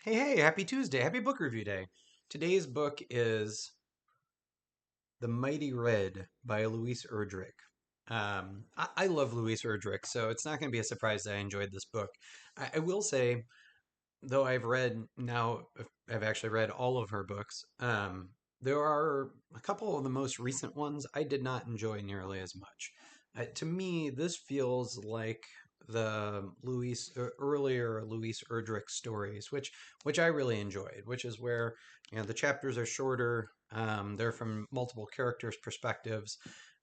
Hey, happy Tuesday. Happy book review day. Today's book is The Mighty Red by Louise Erdrich. I love Louise Erdrich, so it's not going to be a surprise that I enjoyed this book. I will say, though I've actually read all of her books. There are a couple of the most recent ones I did not enjoy nearly as much. To me, this feels like the earlier Louise Erdrich stories, which I really enjoyed. Which is where the chapters are shorter. They're from multiple characters' perspectives,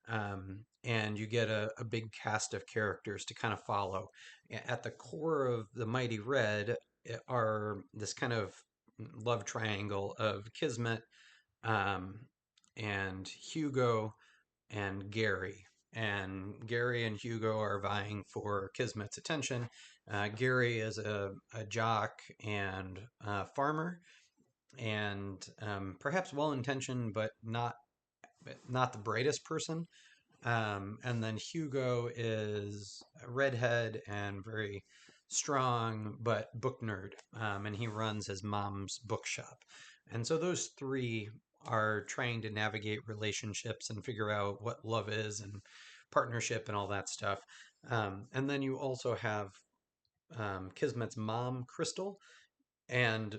and you get a big cast of characters to kind of follow. At the core of the Mighty Red are this kind of love triangle of Kismet, um, and Hugo and Gary. And Gary and Hugo are vying for Kismet's attention. Gary is a jock and farmer, and perhaps well intentioned, but not the brightest person. And then Hugo is a redhead and very strong, but book nerd. And he runs his mom's bookshop. And so those three are trying to navigate relationships and figure out what love is and partnership and all that stuff. And then you also have Kismet's mom, Crystal, and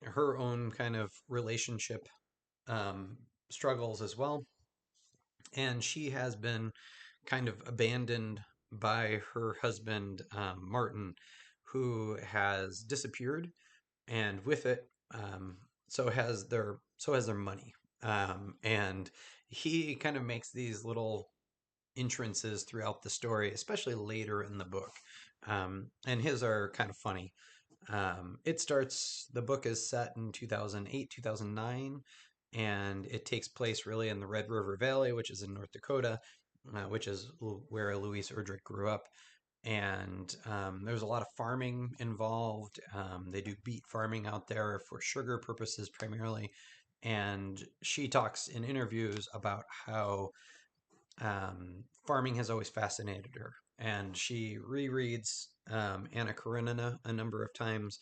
her own kind of relationship um, struggles as well. And she has been kind of abandoned by her husband, Martin, who has disappeared, and with it, so has their money. And he kind of makes these little entrances throughout the story, especially later in the book. And his are kind of funny. The book is set in 2008, 2009, and it takes place really in the Red River Valley, which is in North Dakota, which is where Louise Erdrich grew up. And there's a lot of farming involved. They do beet farming out there for sugar purposes primarily. And she talks in interviews about how farming has always fascinated her. And she rereads Anna Karenina a number of times,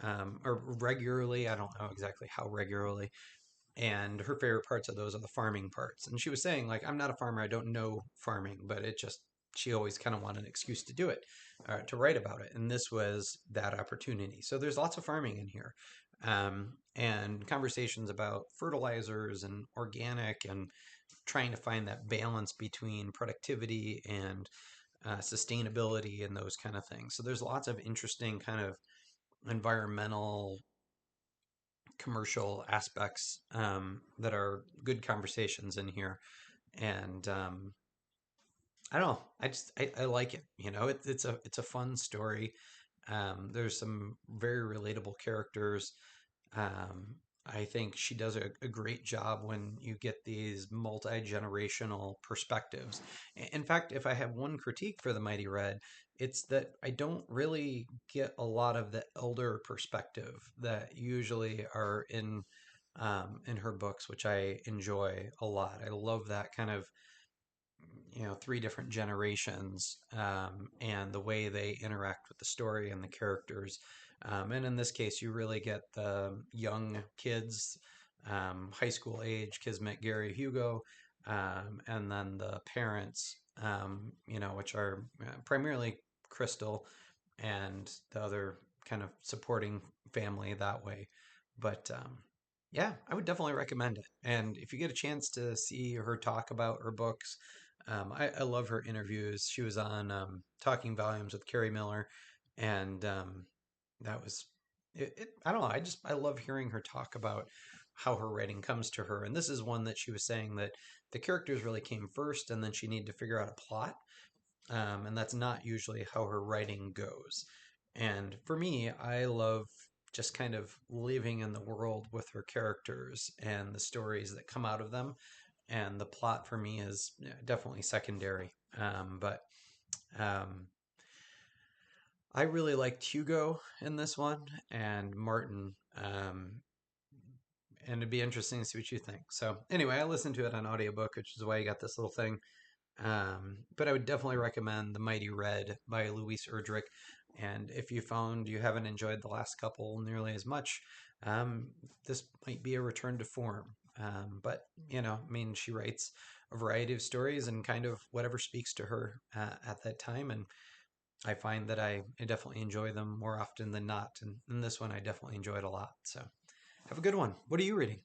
or regularly. I don't know exactly how regularly. And her favorite parts of those are the farming parts. And she was saying, like, I'm not a farmer, I don't know farming, but she always kind of wanted an excuse to do it, to write about it. And this was that opportunity. So there's lots of farming in here, and conversations about fertilizers and organic and trying to find that balance between productivity and sustainability and those kind of things. So there's lots of interesting kind of environmental commercial aspects that are good conversations in here. And I don't know. I like it. It's a fun story. There's some very relatable characters. Um, I think she does a great job when you get these multi-generational perspectives. In fact, if I have one critique for the Mighty Red, it's that I don't really get a lot of the elder perspective that usually are in her books, which I enjoy a lot. I love that kind of three different generations, and the way they interact with the story and the characters. And in this case, you really get the young kids, high school age, Kismet, Gary, Hugo, and then the parents, which are primarily Crystal and the other kind of supporting family that way. But yeah, I would definitely recommend it. And if you get a chance to see her talk about her books, I love her interviews. She was on Talking Volumes with Carrie Miller, and that was I don't know. I love hearing her talk about how her writing comes to her. And this is one that she was saying that the characters really came first, and then she needed to figure out a plot. And that's not usually how her writing goes. And for me, I love just kind of living in the world with her characters and the stories that come out of them. And the plot for me is definitely secondary. But um, I really liked Hugo in this one and Martin. And it'd be interesting to see what you think. So, anyway, I listened to it on audiobook, which is why you got this little thing. But I would definitely recommend The Mighty Red by Louise Erdrich. And if you found you haven't enjoyed the last couple nearly as much, um, this might be a return to form. But, I mean, she writes a variety of stories and kind of whatever speaks to her at that time. And I find that I definitely enjoy them more often than not. And this one I definitely enjoyed a lot. So have a good one. What are you reading?